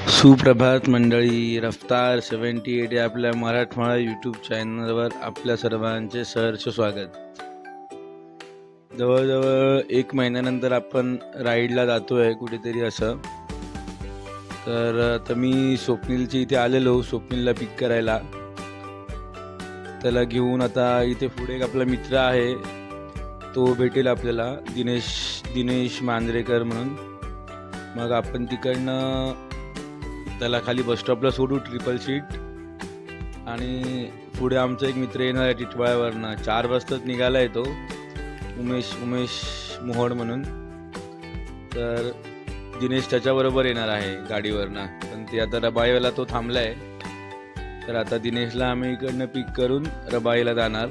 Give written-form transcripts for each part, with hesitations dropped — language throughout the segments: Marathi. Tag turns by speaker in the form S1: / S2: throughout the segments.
S1: सुप्रभात मंडळी. रफ्तार 78 या आपल्या मराठमोळा यूट्यूब चॅनलवर आपल्या सर्वांचे सहर्ष स्वागत. जवळजवळ 1 महिन्यानंतर आपण राईडला जातो आहे कुठेतरी असं. तर आता मी स्वप्नीलची इथे आलेलो, स्वप्नीलला पिक करायला. त्याला घेऊन आता इथे पुढे एक आपला मित्र आहे, तो भेटेल आपल्याला, दिनेश मांजरेकर म्हणून. मग आपण तिकडनं त्याला खाली बसस्टॉपला सोडू, ट्रिपल सीट. आणि पुढे आमचा एक मित्र येणार आहे टिटवाळ्यावरनं. 4 वाजताच निघाला आहे तो, उमेश मोहोड म्हणून. तर दिनेश त्याच्याबरोबर येणार आहे गाडीवरनं, पण ते आता रबाळीला तो थांबला आहे. तर आता दिनेशला आम्ही इकडनं पिक करून रबाळीला जाणार,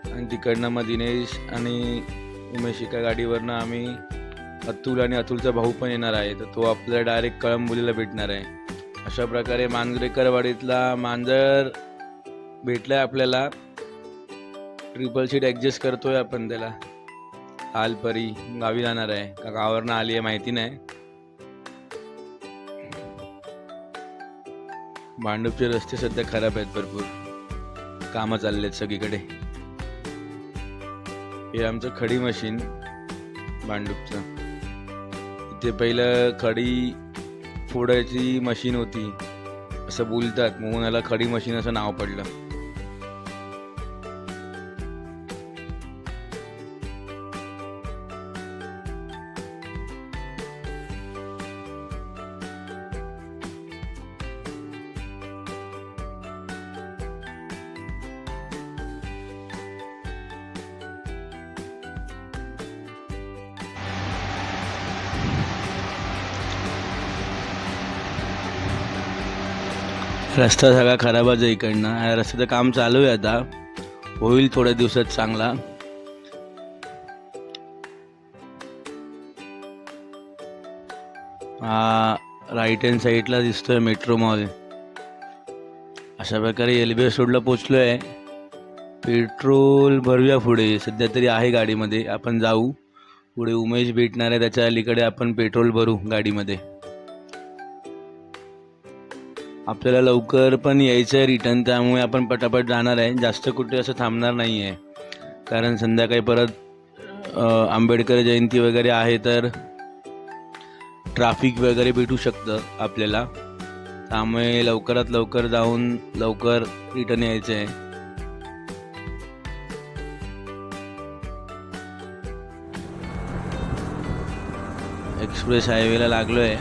S1: आणि तिकडनं मग दिनेश आणि उमेश एका गाडीवरनं आम्ही, अतुल आणि अतुलचा भाऊ पण येणार आहे, तर तो आपल्याला डायरेक्ट कळंबोलीला भेटणार आहे. अशा प्रकारे मांजरेकरवाडीतला मांजर भेटलाय आपल्याला. ट्रिपल सीट ॲडजस्ट करतोय आपण त्याला. आलपरी गावी जाणार आहे का गावावरनं आली आहे माहिती नाही. भांडूपचे रस्ते सध्या खराब आहेत, भरपूर कामं चालले आहेत सगळीकडे. हे आमचं खडी मशीन भांडूपचं. इथे पहिलं खडी फोडायची मशीन होती असं बोलतात, म्हणून याला खडी मशीन असं नाव पडलं. रस्ता सगळा खराबच आहे इकडनं. या रस्त्याचं काम चालू आहे, आता होईल थोड्या दिवसात चांगला. हा राईट हँड साईडला दिसतोय मेट्रो मॉल. अशा प्रकारे LBS रोडला पोचलो आहे. पेट्रोल भरूया पुढे, सध्या तरी आहे गाडीमध्ये. आपण जाऊ पुढे, उमेश भेटणार आहे, त्याच्या अलीकडे आपण पेट्रोल भरू गाडीमध्ये. आपल्याला लवकर पण यायचं आहे रिटर्न, त्यामुळे आपण पटापट जाणार आहे. जास्त कुठे असं थांबणार नाही आहे, कारण संध्याकाळी परत आंबेडकर जयंती वगैरे आहे, तर ट्रॅफिक वगैरे भेटू शकतं आपल्याला. त्यामुळे लवकरात लवकर जाऊन लवकर रिटर्न यायचं आहे. एक्सप्रेस हायवेला लागलो आहे,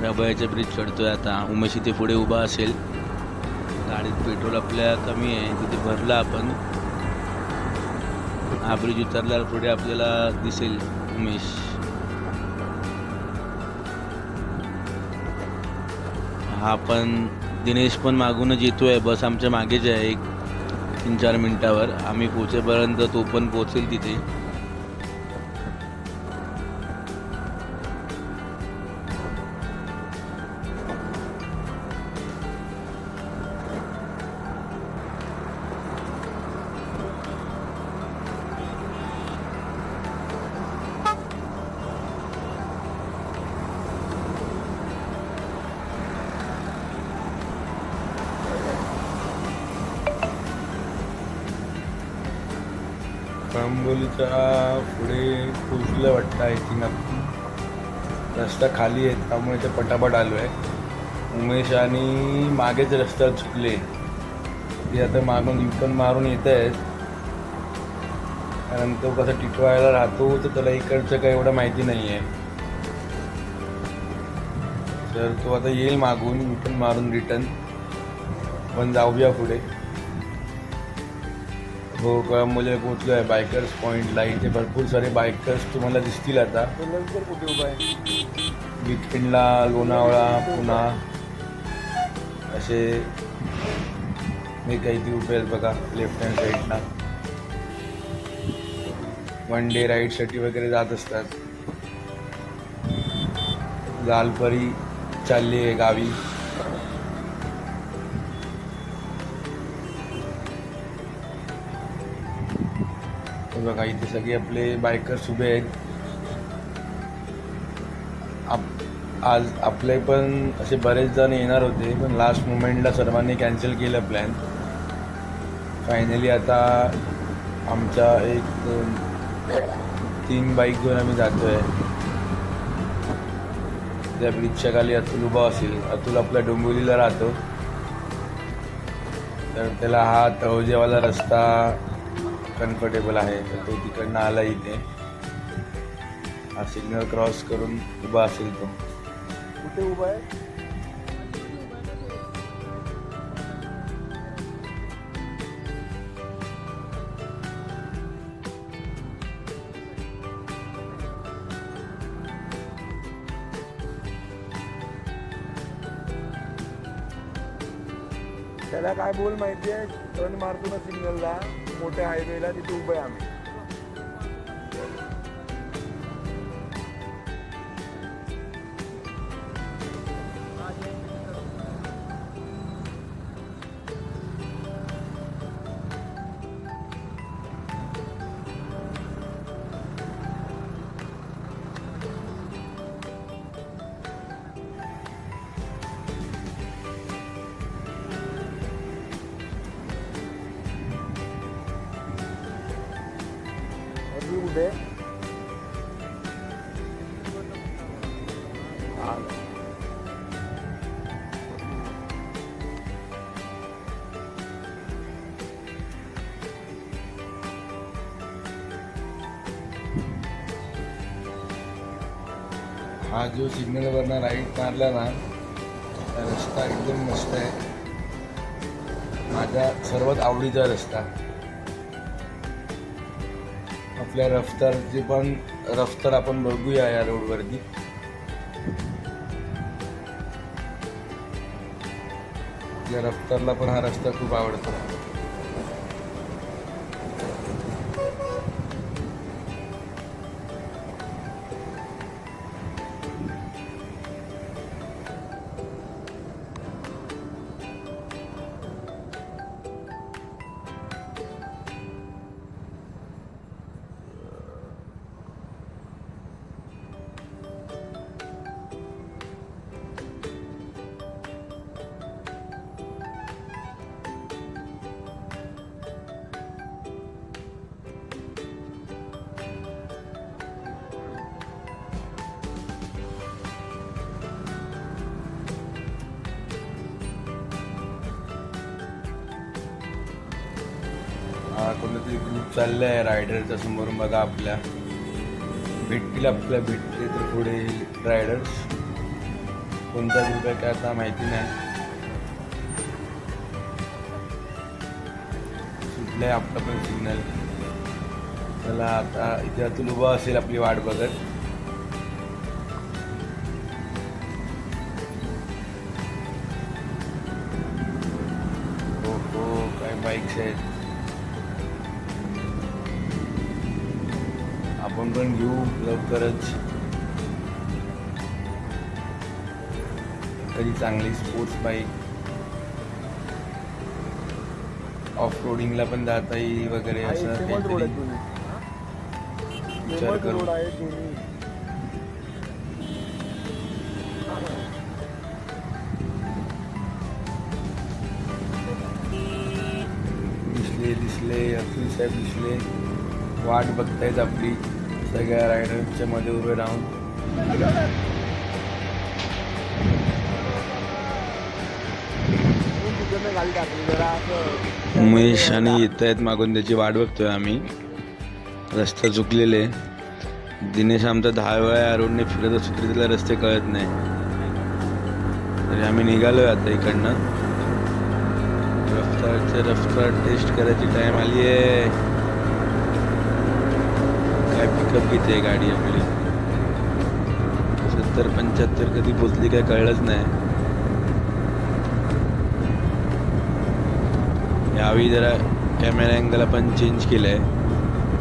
S1: रबाळीचा ब्रिज चढतोय आता. उमेश इथे पुढे उभा असेल. गाडीत पेट्रोल आपल्या कमी आहे, तिथे भरला आपण. हा ब्रिज उतरल्यावर पुढे आपल्याला दिसेल उमेश. हा पण दिनेश पण मागूनच येतोय, बस आमच्या मागेच आहे. 3-4 मिनिटावर आम्ही पोहोचेपर्यंत तो पण पोहोचेल तिथे. कळंबोलीच्या पुढे पोचलं वाटतं. आय थिंक रस्ता खाली आहे, त्यामुळे ते पटापट आलो आहे. उमेश आणि मागेच रस्त्यात चुकले, ते आता मागून युटर्न मारून येत आहेत. कारण तो कसा टिटवाळ्याला राहतो, तर त्याला इकडचं काही एवढं माहिती नाही आहे. तर तो आता येईल मागून युटर्न मारून रिटर्न. पण जाऊया पुढे. हो, कळंबोलीला पोचलो आहे. बायकर्स पॉईंटला इथे भरपूर सारे बायकर्स तुम्हाला दिसतील आता.
S2: नंतर कुठे उभा आहे?
S1: वीकेंडला लोणावळा, पुणा असे मी काही ती उभे आहेत बघा लेफ्ट हँड साईडला. 1 डे राईडसाठी वगैरे जात असतात. लालपरी चालली आहे गावी. बघा इथे सगळे आपले बायकर्स उभे आहेत. आज आपले पण असे बरेच जण येणार होते, पण लास्ट मोमेंटला सर्वांनी कॅन्सल केलं प्लॅन. फायनली आता आमच्या 1-2-3 बाईक घेऊन आम्ही जातो आहे. त्या ब्रिजच्या खाली अतुल उभा असेल. अतुल आपला डोंबिवलीला राहतो, तर त्याला हा तळोजेवाला रस्ता कम्फर्टेबल आहे, तर तो तिकडनं आला इथे. हा सिग्नल क्रॉस करून उभा असेल तो.
S2: कुठे उभा आहे? त्याला काय बोल माहिती आहे, टर्न मारतो ना सिग्नलला मोठ्या हायवेला, तिथे उभं आहे आम्ही. अजून कुठे?
S1: हा जो सिग्नलवरनं राईट मारला ना, हा रस्ता एकदम मस्त आहे. माझा सर्वात आवडीचा रस्ता. आपल्या रफ्तारची पण रफ्तार आपण बघूया या रोडवरती. या रफ्तारला पण हा रस्ता खूप आवडतो. हा कोणतरी ग्रुप चालला आहे रायडरच्या समोर. बघा आपल्या भेटतील तर पुढे रायडर्स. कोणता ग्रुप आहे काय आता माहिती नाही. सुटलंय आपलं पण सिग्नल. चला आता इथे अतुल उभा असेल आपली वाट बघत. हो काय बाईक्स आहेत. आपण पण घेऊ लवकरच कधी चांगली स्पोर्ट्स बाईक. ऑफ रोडिंगला पण जाता येईल वगैरे असं काहीतरी विचार करू. दिसले अतुल साहेब दिसले. वाट बघतायत आपली सगळ्या रायडर्सच्या मध्ये उभे राहून. उमेश आणि येत आहेत मागून, त्याची वाट बघतोय आम्ही. रस्ता चुकलेले. दिनेश आमचा 10 वेळा या रोडने फिरत असतो तरी त्याला रस्ते कळत नाही. तरी आम्ही निघालोय आता इकडनं. रफ्तार टेस्ट करायची टाइम आली आहे. काय पिकअप घेते गाडी आपली. 70-75 कधी पोचली काय कळलंच नाही. यावेळी जरा कॅमेरा अँगल आपण चेंज केलं आहे.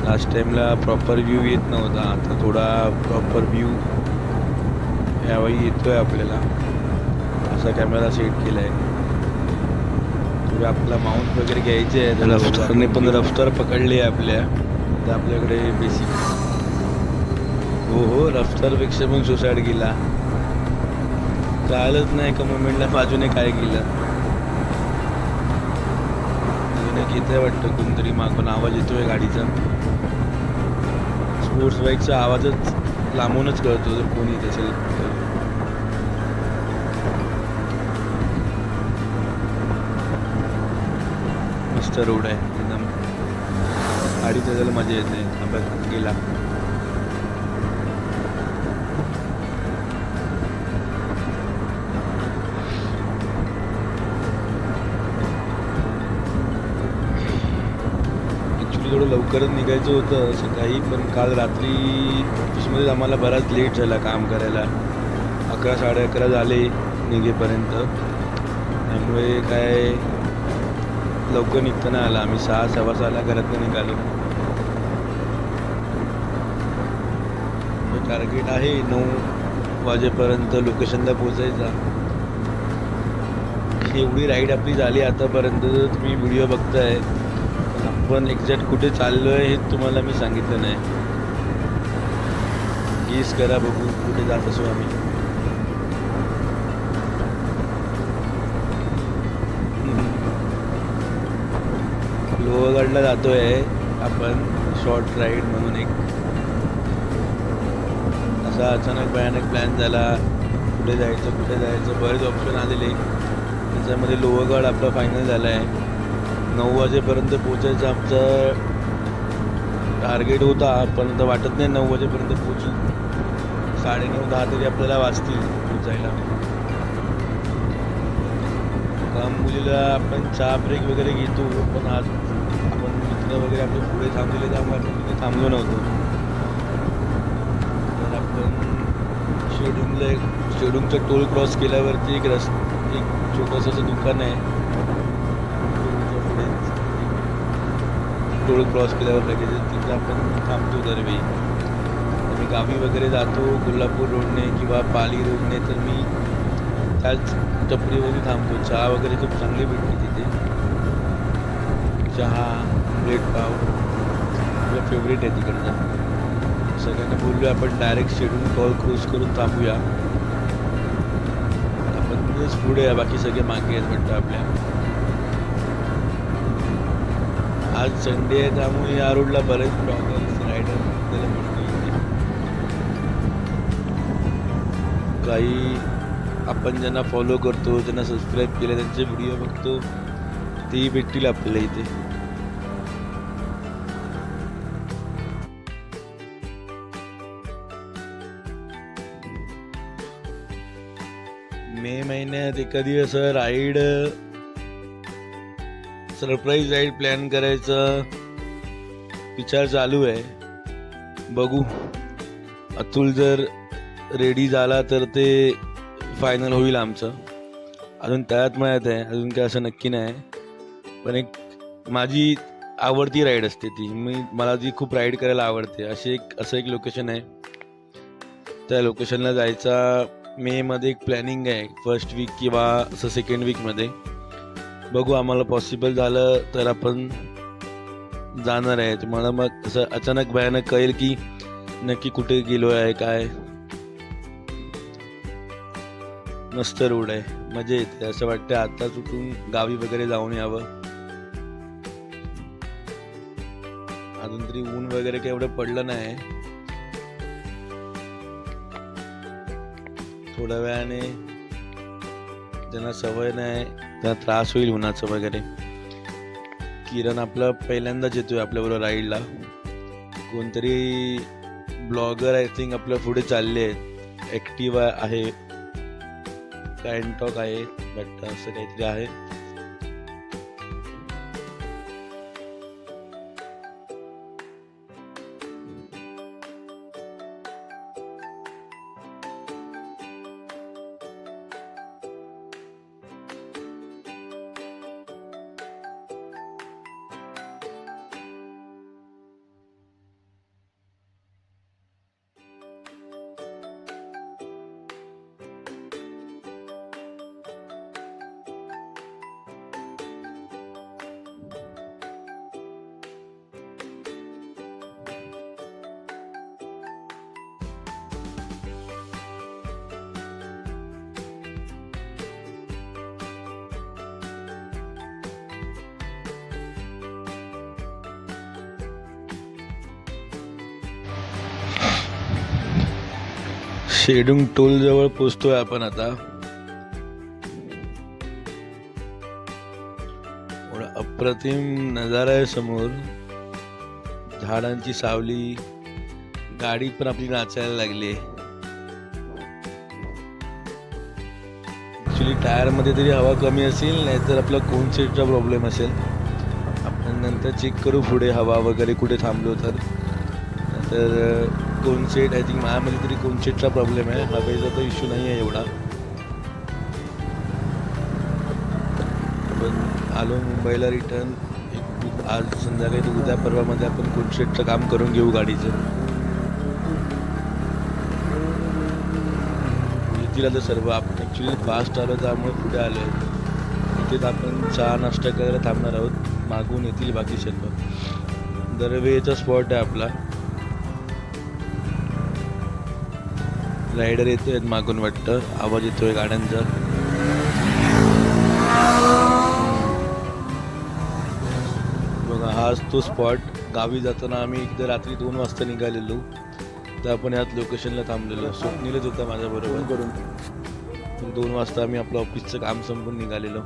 S1: लास्ट टाईमला प्रॉपर व्ह्यू येत नव्हता, आता थोडा प्रॉपर व्ह्यू यावेळी येतोय आपल्याला. असा कॅमेरा सेट केला आहे. थोडं आपला माउंट वगैरे घ्यायचे आहे. तर रफ्तारने पण रफ्तार पकडली आहे आपल्या. तर आपल्याकडे बेसिक हो रफ्तारपेक्षा पण सुसाईड केला. कळालंच नाही एका मोमेंटला बाजूने काय केलं. अजून एक येतंय वाटतं कोणतरी मागून, आवाज येतोय गाडीचा. स्पोर्ट्स बाईकचा आवाजच लांबूनच कळतो जर कोणी येत असेल तर. मस्त रोड आहे एकदम, गाडी चालायला मजा येते. अभ्यास गेला. ॲक्च्युली थोडं लवकरच निघायचं होतं सकाळी, पण काल रात्री ऑफिसमध्येच आम्हाला बराच लेट झाला काम करायला. 11 साडे 11 झाले निघेपर्यंत. त्यामुळे काय लवकर निघता नाही आला. आम्ही 6 सव्वा 6ला घरातून निघालो. टार्गेट आहे 9 वाजेपर्यंत लोकेशनला पोचायचा. एवढी राईड आपली झाली आतापर्यंत, तुम्ही व्हिडिओ बघताय, पण एक्झॅक्ट कुठे चाललोय हे तुम्हाला मी सांगितलं नाही. गेस करा बघू कुठे जात असू आम्ही. लोहगडला जातोय आपण, शॉर्ट राईड म्हणून एक. असा अचानक भयानक प्लॅन झाला, कुठे जायचं बरेच ऑप्शन आलेले. त्याच्यामध्ये लोहगड आपला फायनल झाला आहे. 9 वाजेपर्यंत पोचायचं आमचं टार्गेट होता, पण आता वाटत नाही 9 वाजेपर्यंत पोचू. 9:30 10 तरी आपल्याला वाजतील पोचायला. मुलीला आपण चहा ब्रेक वगैरे घेतो, पण आज आपण मित्र वगैरे आपले पुढे थांबलेले, त्यामुळे आपण तिथे थांबलो नव्हतो. तर आपण शेडूंगचा टोल क्रॉस केल्यावरती एक छोटंसं असं दुकान आहे. टोल क्रॉस केल्यावर लगेच तिथे आपण थांबतो दरवेळी. मी गावी वगैरे जातो कोल्हापूर रोडने किंवा पाली रोडने, तर मी त्याच टपरीवरती थांबतो. चहा वगैरे खूप चांगली भेटते तिथे. चहा, ब्रेड पाव माझा फेवरेट आहे तिकडचा. सगळ्यांना बोललो आपण डायरेक्ट शेडून टोल क्रॉस करून थांबूया. आपण पुढे आहे, बाकी सगळे मागे आहेत वाटतं आपल्या. आज संडे आहे त्यामुळे या रोडला बरेच ब्लॉगर्स रायडर आपल्याला भेटतील. काही आपण ज्यांना फॉलो करतो, ज्यांना सबस्क्राईब केले, त्यांचे व्हिडिओ बघतो, तेही भेटतील आपल्याला इथे. मे महिन्यात एखादी असं राईड, सरप्राईज राईड प्लॅन करायचा विचार चालू आहे. बघू, अतुल जर रेडी झाला तर ते फायनल होईल आमचं. अजून त्यात माहीत आहे, अजून काय असं नक्की नाही. पण एक माझी आवडती राईड असते ती, मला ती खूप राईड करायला आवडते. असं एक लोकेशन आहे, त्या लोकेशनला जायचा मेमध्ये एक प्लॅनिंग आहे. फर्स्ट वीक किंवा असं सेकंड वीकमध्ये. बघू, आम्हाला पॉसिबल झालं तर आपण जाणार आहे. तुम्हाला मग असं अचानक भयानक कळेल की नक्की कुठे गेलो आहे काय. मस्त रोड आहे, मजा येते. असं वाटतं आताच उठून गावी वगैरे जाऊन यावं. अजून तरी ऊन वगैरे काही एवढं पडलं नाही. थोड्या वेळाने ज्यांना सवय नाही त्यांना त्रास होईल उन्हाचं वगैरे. किरण आपला पहिल्यांदाच येतोय आपल्याबरोबर राईडला. कोणतरी ब्लॉगर आय थिंक आपल्या पुढे चालले आहेत. ॲक्टिवा आहे, कॅनटॉक आहे, बट असं काहीतरी आहे. शेडुंग टोल जवळ पोहोचतोय आपण आता. एवढा अप्रतिम नजारा आहे समोर, झाडांची सावली, गाडी पण आपली नाचायला लागली. ऍक्च्युली टायर मध्ये तरी हवा कमी असेल, नाहीतर आपला कोन सेटचा प्रॉब्लेम असेल. आपण नंतर चेक करू पुढे हवा वगैरे कुठे थांबलो तर. कोन सेट आय थिंक माझ्यामध्ये तरी कोन सेटचा प्रॉब्लेम आहे, हवेचा तर इश्यू नाही आहे एवढा. पण आलो मुंबईला रिटर्न. आज संध्याकाळी तर उद्या परवामध्ये आपण कोन सेटचं काम करून घेऊ गाडीचं. येतील आता सर्व. आपण ॲक्च्युली फास्ट आलो त्यामुळे पुढे आलो आहे. इथेच आपण चहा नाश्ता करायला थांबणार आहोत. मागून येतील बाकी सर्व. दरवेळेचा स्पॉट आहे आपला. रायडर येतोय मागून वाटतं, आवाज येतोय गाड्यांचा. बघा हाच तो स्पॉट. गावी जाताना आम्ही एकदा रात्री 2 वाजता निघालेलो, तर आपण याच लोकेशनला थांबलेलो. स्वप्नीलच होता माझ्याबरोबर करून. 2 वाजता आम्ही आपलं ऑफिसचं काम संपून निघालेलो.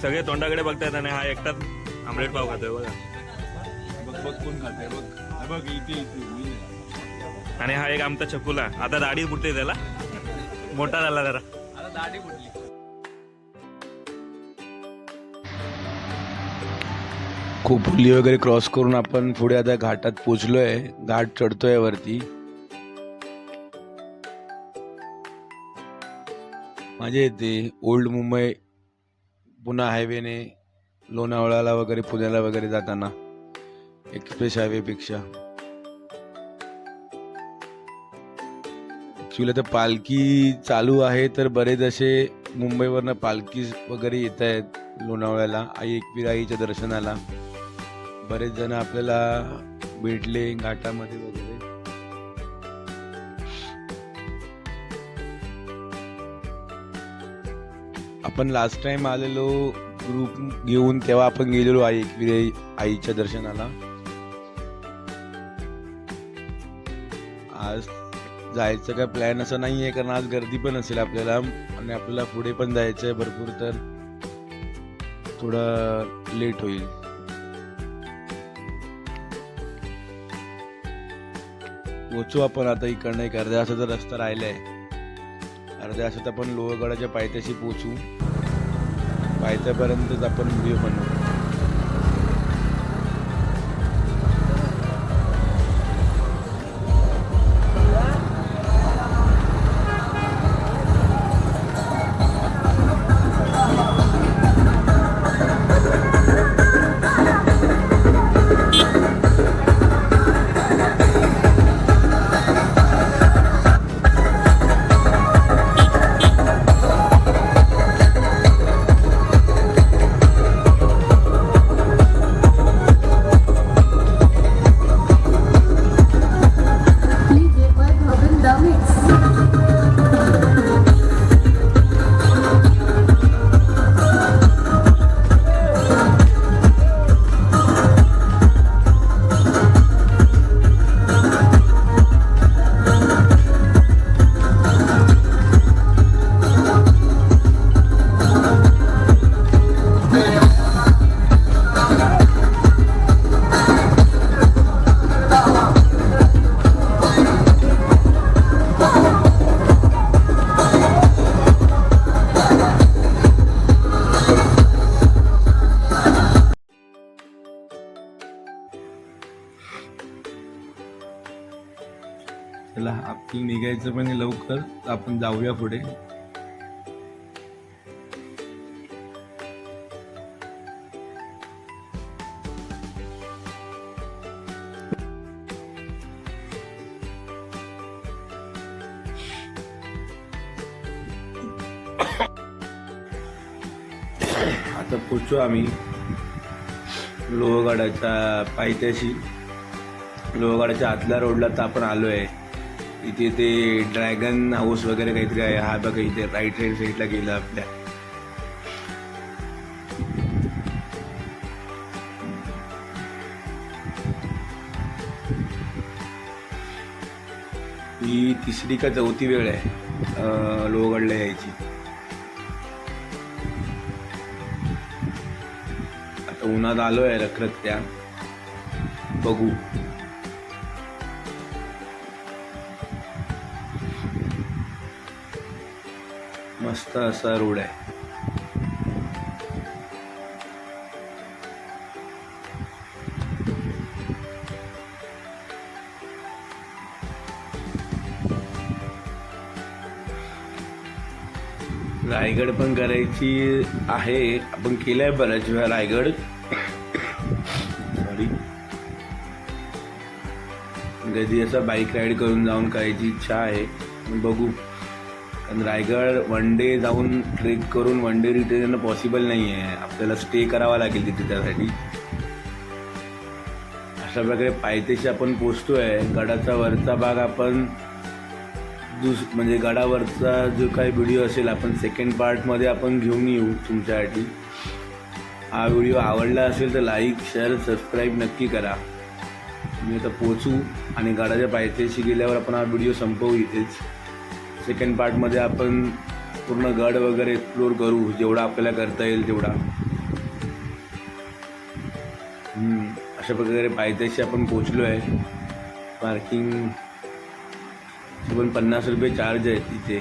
S3: सगळे तोंडाकडे बघतात आणि हा एकटाच आमलेट पाव खातोय बघा.
S1: बघ कोण खातंय बघ. बघ इथे.
S3: आणि हा एक आमचा छकुला. आता दाढी फुटते त्याला, मोठा झाला जरा.
S1: आता दाढी फुटली. खोपोली वगैरे क्रॉस करून आपण पुढे आता घाटात पोचलोय. घाट चढतोय वरती. मजा येते. ओल्ड मुंबई पुणे हायवेने लोणावळ्याला वगैरे पुण्याला वगैरे जाताना एक्सप्रेस हायवे पेक्षा. ॲक्च्युली आता पालखी चालू आहे, तर बरेच असे मुंबईवरनं पालखी वगैरे येत आहेत लोणावळ्याला आई एकविराईच्या दर्शनाला. बरेच जण आपल्याला भेटले घाटामध्ये वगैरे. आपण लास्ट टाइम आलेलो ग्रुप घेऊन, तेव्हा आपण गेलेलो आई एकविराई आईच्या दर्शनाला. आज जायचं काय प्लॅन असं नाही आहे, कारण आज गर्दी पण असेल आपल्याला आणि आपल्याला पुढे पण जायचं आहे भरपूर, तर थोडं लेट होईल. पोचू आपण आता. इकडनं एक अर्ध्या तासाचा रस्ता राहिलाय. अर्ध्या तासात आपण लोहगडाच्या पायथ्याशी पोचू. पायथ्यापर्यंतच आपण व्हिडिओ बनवू. चला आपलं निघायचं पण लवकर, आपण जाऊया पुढे. आता पोचू आम्ही लोहगडाच्या पायथ्याशी. लोहगडाच्या आतल्या रोडला तर आपण आलो आहे. इथे ते ड्रॅगन हाऊस वगैरे काहीतरी आहे. हा बघा इथे राईट हँड साईडला गेलं आपल्या. ही तिसरी का चौथी वेळ आहे लोहगडला यायची. आता उन्हात आलोय रखरखत्या, बघू. मस्त असा रोड आहे. रायगड पण करायची आहे, आपण केलंय बऱ्याच वेळा रायगड. सॉरी, कधी असं बाईक राईड करून जाऊन करायची इच्छा आहे, बघू. कारण रायगड वन डे जाऊन ट्रेक करून वन डे रिटर्न येणं पॉसिबल नाही आहे, आपल्याला स्टे करावा लागेल तिथे. त्यासाठी अशा प्रकारे पायथ्याशी आपण पोचतोय. गडाचा वरचा भाग आपण म्हणजे गडावरचा जो काही व्हिडिओ असेल आपण सेकंड पार्टमध्ये आपण घेऊन येऊ तुमच्यासाठी. हा व्हिडिओ आवडला असेल तर लाईक शेअर सबस्क्राईब नक्की करा. मी आता पोचू आणि गडाच्या पायथ्याशी गेल्यावर आपण हा व्हिडिओ संपवू इथेच. सेकंड पार्टमध्ये आपण पूर्ण गड वगैरे एक्सप्लोर करू, जेवढा आपल्याला करता येईल तेवढा. अशा प्रकारे पायथ्याशी आपण पोचलो आहे. पार्किंग पण 50 रुपये चार्ज आहे तिथे.